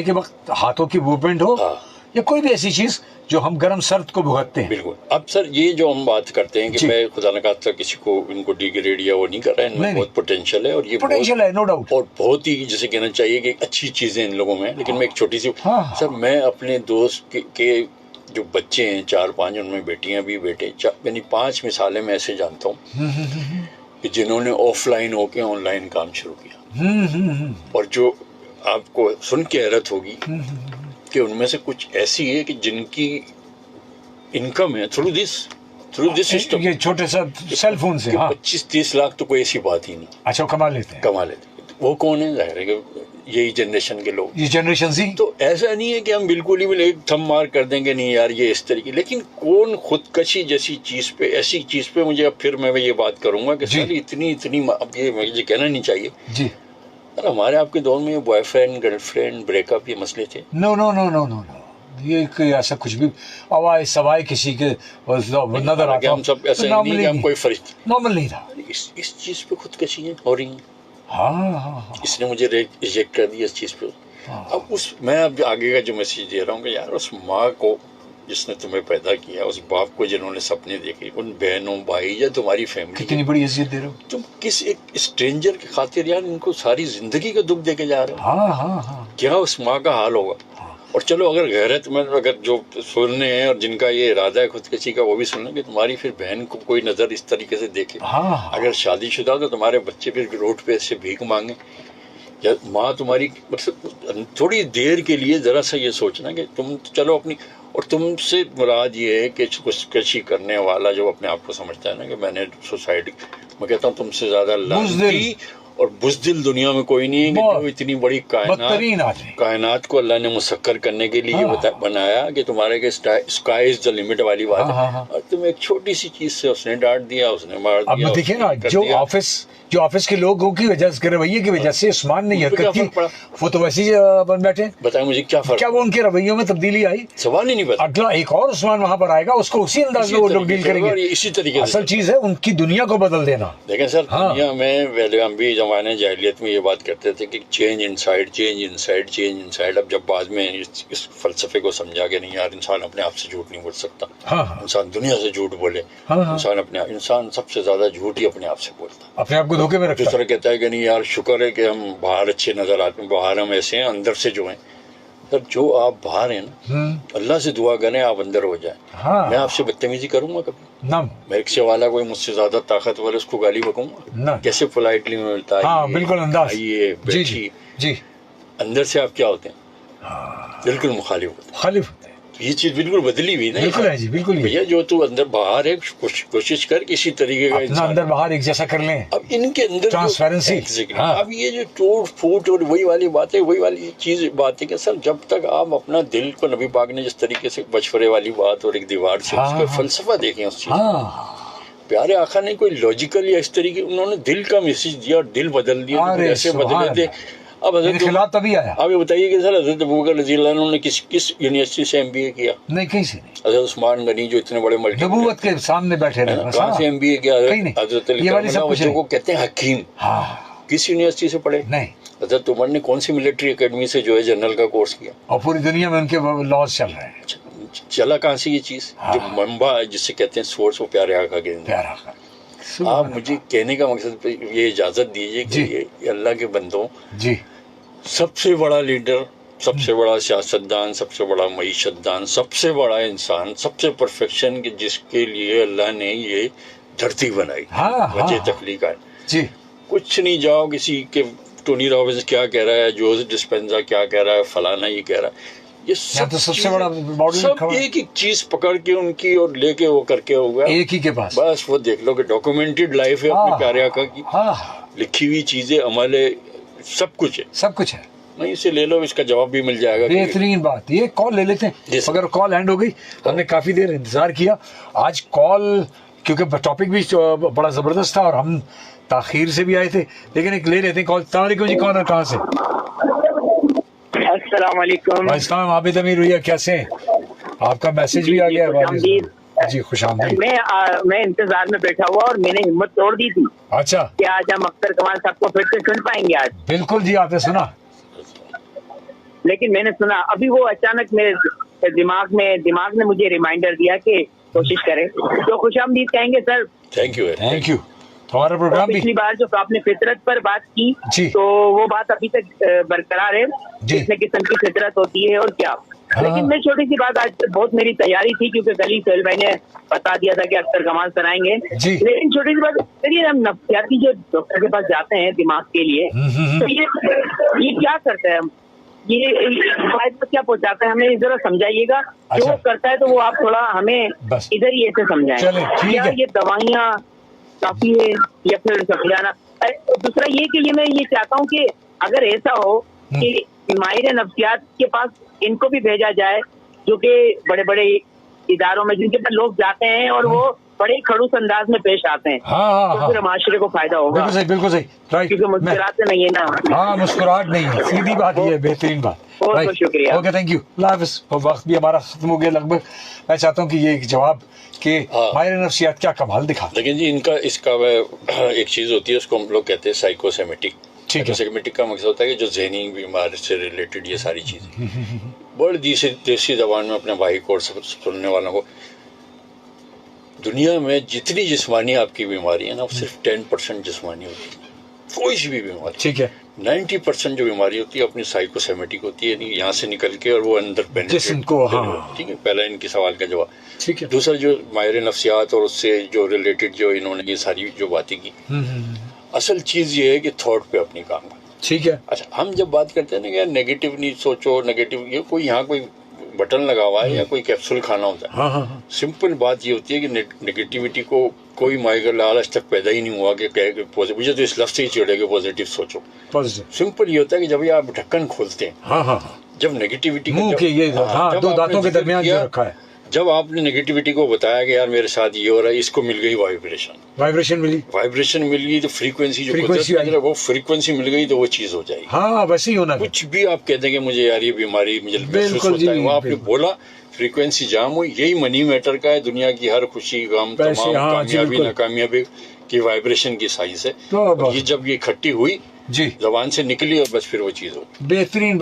के वक्त हाथों की मूवमेंट हो, हाँ। या कोई भी ऐसी चीज जो हम गर्म सर्द को भुगतते हैं। बिल्कुल। अब सर ये जो हम बात करते हैं कि मैं खुदा न खास्ता किसी को इनको डिग्रेड या वो नहीं कर रहा है, इनमें बहुत पोटेंशियल है और ये पोटेंशियल है, नो डाउट, और बहुत ही जिसे कहना चाहिए कि अच्छी चीजें इन लोगों में। लेकिन मैं एक छोटी सी सर, मैं अपने दोस्त के जो बच्चे हैं 4-5, उनमें बेटियां भी बेटे, यानी 5 मिसालें मैं ऐसे जानता हूँ कि जिन्होंने ऑफलाइन होके ऑनलाइन काम शुरू किया, और जो आपको सुन के हैरत होगी कि उनमें से कुछ ऐसी है कि जिनकी इनकम है थ्रू दिस सिस्टम, ये छोटे सा सेल फोन से 25-30 लाख तो कोई ऐसी बात ही नहीं। अच्छा, कमा लेते हैं। वो कौन है? जाहिर है कि यही जनरेशन के लोग, ये जनरेशन जी। तो ऐसा नहीं है कि हम बिल्कुल ही एक थम मार कर देंगे नहीं यार ये इस तरीके, लेकिन कौन खुदकशी जैसी चीज पे, ऐसी चीज पे मुझे अब फिर मैं ये बात करूंगा कि सर इतनी अब ये मुझे कहना नहीं चाहिए जी। हमारे आपके दौर में ये बॉयफ्रेंड गर्लफ्रेंड ब्रेकअप ये मसले थे? No no no no no no, ये ऐसा कुछ भी अवाय सवाई किसी के नजर आता, हम सब ऐसे नहीं कि हम कोई फरिश्ता, नॉर्मल नहीं था। इस चीज पे खुदकशी है हो रही है। हाँ, इसने मुझे रिजेक्ट कर दिया इस चीज पे। अब मैं अब आगे का जो मैसेज दे रहा हूँ कि यार उस माँ को जिसने तुम्हें पैदा किया, उस बाप को जिन्होंने सपने देखे, उन बहनों भाई या तुम्हारी फैमिली, कितनी बड़ी इज्जत दे रहे हो तुम किस एक स्ट्रेंजर की खातिर यार इनको सारी जिंदगी का दुख देके जा रहे हो। क्या उस माँ का हाल होगा। और चलो अगर गैरतमंद, अगर जो सुनने हैं और जिनका ये इरादा है खुदकशी का, वो भी सुन लें कि तुम्हारी फिर बहन को कोई नजर इस तरीके से देखे। अगर शादीशुदा तो तुम्हारे बच्चे फिर रोड पे ऐसे भीख मांगे, या माँ तुम्हारी, मतलब थोड़ी देर के लिए जरा सा ये सोचना कि तुम चलो अपनी, और तुमसे मुराद ये है कि खुदकशी करने वाला जो अपने आप को समझता है ना कि मैंने सुसाइड, मैं कहता हूँ तुमसे ज्यादा लानती और बुज़दिल दुनिया में कोई नहीं है कि जो इतनी बड़ी कायनात को अल्लाह ने मुसक्कर करने के लिए बनाया कि तुम्हारे के स्काई इज द लिमिट वाली बात है। और तुम एक छोटी सी चीज से उसने डांट दिया, उसने मार दिया। अब देखिए ना, जो ऑफिस के लोगों की वजह से, रवैये की वजह से उस्मान ने हरकत की, वो तो वैसे ही बन बैठे। बताए मुझे क्या फर्क, क्या वो उनके रवैयों में तब्दीली आई? सवाल ही नहीं पता। अगला एक और उस्मान वहां पर आएगा, उसको उसी अंदाज में वो लोग डील करेंगे। इसी तरीके से असल चीज है उनकी दुनिया को बदल देना। देखें सर, दुनिया में पहले हम भी जमाने जाहिलियत में ये बात करते थे कि change inside, change inside, change inside. अब जब बाद में इस फलसफे को समझा कि नहीं यार, इंसान अपने आप से झूठ नहीं बोल सकता, इंसान दुनिया से झूठ बोले, इंसान सबसे ज्यादा झूठ ही अपने आप से बोलता, अपने आप को धोखे में रखता है। कहता है कि नहीं यार शुक्र है कि हम बाहर अच्छे नजर आते हैं, बाहर हम ऐसे हैं, अंदर से जो हैं। तब जो आप बाहर हैं ना, अल्लाह से दुआ करें आप अंदर हो जाए। मैं आपसे बदतमीजी करूंगा कभी ना, मैं रिक्शे वाला कोई मुझसे ज्यादा ताकतवर, उसको गाली बकूंगा? कैसे पोलाइटली में मिलता है, बिल्कुल अंदाज, ये जी। अंदर से आप क्या होते हैं? बिल्कुल मुखालिफ होते हैं। ये चीज बिल्कुल बदली हुई नहीं। बिल्कुल है जी, बिल्कुल भैया, जो तू अंदर बाहर है, कोशिश कर किसी तरीके का इंसान अंदर बाहर एक जैसा कर लें। अब इनके अंदर ट्रांसपेरेंसी, अब ये जो टूट फूट और वही वाली बात है, वही वाली चीज बात है कि सर जब तक आप अपना दिल को, नबी पाक ने जिस तरीके से बचफरे वाली बात और एक दीवार से उसका फलसफा देखें उस चीज, प्यारे आका ने कोई लॉजिकल या इस तरीके, उन्होंने दिल का मैसेज दिया और दिल बदल दिया, ऐसे बदले थे। अब खिलाफ तभी आया। आप ये बताइए कि सर हज़रत अबू बकर रज़ी अल्लाह अन्हु ने किस यूनिवर्सिटी से MBA किया? नहीं, कहीं से नहीं। हज़रत उस्मान गनी जो इतने बड़े नबूवत के सामने बैठे रहे, कहाँ से MBA किया? हज़रत अली बच्चों को कहते हैं हकीम, किस यूनिवर्सिटी से पढ़े? नहीं। हज़रत उमर ने कौन सी मिलिट्री एकेडमी से जो है जनरल का कोर्स किया? और पूरी दुनिया में उनके लॉज चल रहे हैं। चला कहाँ से ये चीज? जो मंबा जिसे कहते हैं सोर्स, वो प्यारे आका के। आप मुझे कहने का मकसद ये इजाजत दीजिए कि ये अल्लाह के बंदों जी, सबसे बड़ा लीडर, सबसे बड़ा सियासतदान, सबसे बड़ा मईशतदान, सबसे बड़ा इंसान, सबसे परफेक्शन के जिसके लिए अल्लाह ने ये धरती बनाई, वजह तख्लीक है जी। कुछ नहीं, जाओ किसी के, टोनी रॉबिन्स क्या कह रहा है, जोसेफ डिस्पेंजा क्या कह रहा है, फलाना ये कह रहा है, ये सब तो सबसे बड़ा मॉडल, सब एक ही चीज पकड़ के उनकी और लेके वो करके हो गया एक ही के पास। बस वो देख लो कि डॉक्यूमेंटेड लाइफ है अपने प्यारे आका की, लिखी हुई चीजें, अमल है, सब कुछ है, सब कुछ है। नहीं, इसे ले लो, इसका जवाब भी मिल जाएगा। बेहतरीन बात। ये कॉल ले लेते हैं, अगर कॉल एंड हो गई, हमने काफी देर इंतजार किया आज कॉल, क्योंकि टॉपिक भी बड़ा जबरदस्त था और हम ताखीर से भी आए थे, लेकिन एक ले लेते हैं कॉल। अस्सलाम वालेकुम जी, कौन है, कहाँ से? अस्सलाम वालेकुम। अस्सलाम, आबिद अमीर भैया कैसे हैं? आपका मैसेज भी आ गया जी, खुशामदीद। मैं इंतजार में बैठा हुआ और मैंने हिम्मत तोड़ दी थी। अच्छा, क्या आज हम अख्तर कमाल साहब को फिर से सुन पाएंगे आज? बिल्कुल जी, आपने सुना? लेकिन मैंने सुना अभी वो अचानक मेरे दिमाग ने मुझे रिमाइंडर दिया कि कोशिश करें। तो खुशामदीद कहेंगे सर। Thank you. तो हमारा प्रोग्राम भी पिछली बार जो आपने फितरत पर बात की तो वो बात अभी तक बरकरार है, कितने किस्म की फितरत होती है और क्या। लेकिन मैं छोटी सी बात, आज बहुत मेरी तैयारी थी क्योंकि कल ही सोहेल भाई ने बता दिया था कि अख्तर कमाल सर आएंगे, लेकिन छोटी सी बात, चलिए हम नफ्सियाती जो डॉक्टर के पास जाते हैं दिमाग के लिए, तो ये क्या करता है, ये फायदा क्या पहुंचाता है, हमें जरा समझाइएगा। जो वो करता है तो वो आप थोड़ा हमें इधर ही ऐसे समझाएं, क्या ये दवाइयाँ काफी है या फिर समझाना। दूसरा ये कि ये मैं ये चाहता हूँ कि अगर ऐसा हो कि माहिर नफ्सियात के पास इनको भी भेजा जाए, जो कि बड़े बड़े इदारों में जिनके पास लोग जाते हैं और वो बड़े खड़ूस अंदाज में पेश आते हैं, तो फिर माशरे को फायदा होगा। बिल्कुल सही राइट, क्योंकि मुस्कुराते नहीं है ना। हाँ, मुस्कुराहट नहीं है, सीधी बात ये है, बेहतरीन बात। बहुत बहुत शुक्रिया। ओके, थैंक यू, अल्लाह हाफ़िज़। वक्त भी हमारा खत्म हो गया लगभग। मैं चाहता हूँ कि ये एक जवाब कि माहिर नफ्सियात क्या कमाल दिखा। लेकिन जी इसका एक चीज होती है, उसको हम लोग कहते हैं साइकोसेमेटिक। साइकोसेमेटिक का मकसद होता है कि जो ज़हनी बीमारी से रिलेटेड ये सारी चीजें, बड़ी देसी जबान में अपने भाई को सुनने वालों को, दुनिया में जितनी जिस्मानी आपकी बीमारी है ना, वो सिर्फ 10% जिस्मानी होती है, कोई सी भी बीमारी। ठीक है, 90% जो बीमारी होती है अपनी साइकोसेमेटिक होती है, यहाँ से निकल के और वो अंदर पेनिट्रेट को। हाँ, ठीक है, पहला इनके सवाल का जवाब। ठीक है। दूसरा जो माहिर नफ्सियात और उससे जो रिलेटेड जो इन्होंने ये सारी जो बातें की, असल चीज ये है कि थॉट पे अपनी काम कर। ठीक है। अच्छा, हम जब बात करते हैं ना कि नेगेटिव नहीं सोचो, नेगेटिव, ये कोई यहाँ कोई बटन लगा हुआ है या कोई कैप्सूल खाना होता है। हाँ। सिंपल बात ये होती है कि नेगेटिविटी को कोई माइगर लालच तक पैदा ही नहीं हुआ कि पॉजिटिव, मुझे तो इस लफ्ज़ से ही चिढ़ेगा पॉजिटिव सोचो। सिंपल ये होता है कि जब ये आप ढक्कन खोलते हैं, जब नेगेटिविटी दो दांतों के दरमियान जो रखा है, जब आपने नेगेटिविटी को बताया कि यार मेरे साथ ये हो रहा है, इसको मिल गई वाइब्रेशन मिल गई, तो फ्रीक्वेंसी जो वो फ्रीक्वेंसी मिल गई तो वो चीज हो जाएगी। हाँ, वैसे ही होना। कुछ भी आप कहते हैं कि मुझे यार ये बीमारी मुझे महसूस होता है, वो आपने बोला फ्रीक्वेंसी जाम हुई। यही मनी मैटर का है, दुनिया की हर खुशी गम तमाम कामयाबी नाकामयाबी की वाइब्रेशन की साइज है। ये जब ये इकट्ठी हुई, जबान से निकली और बस फिर वो चीज हो। बेहतरीन।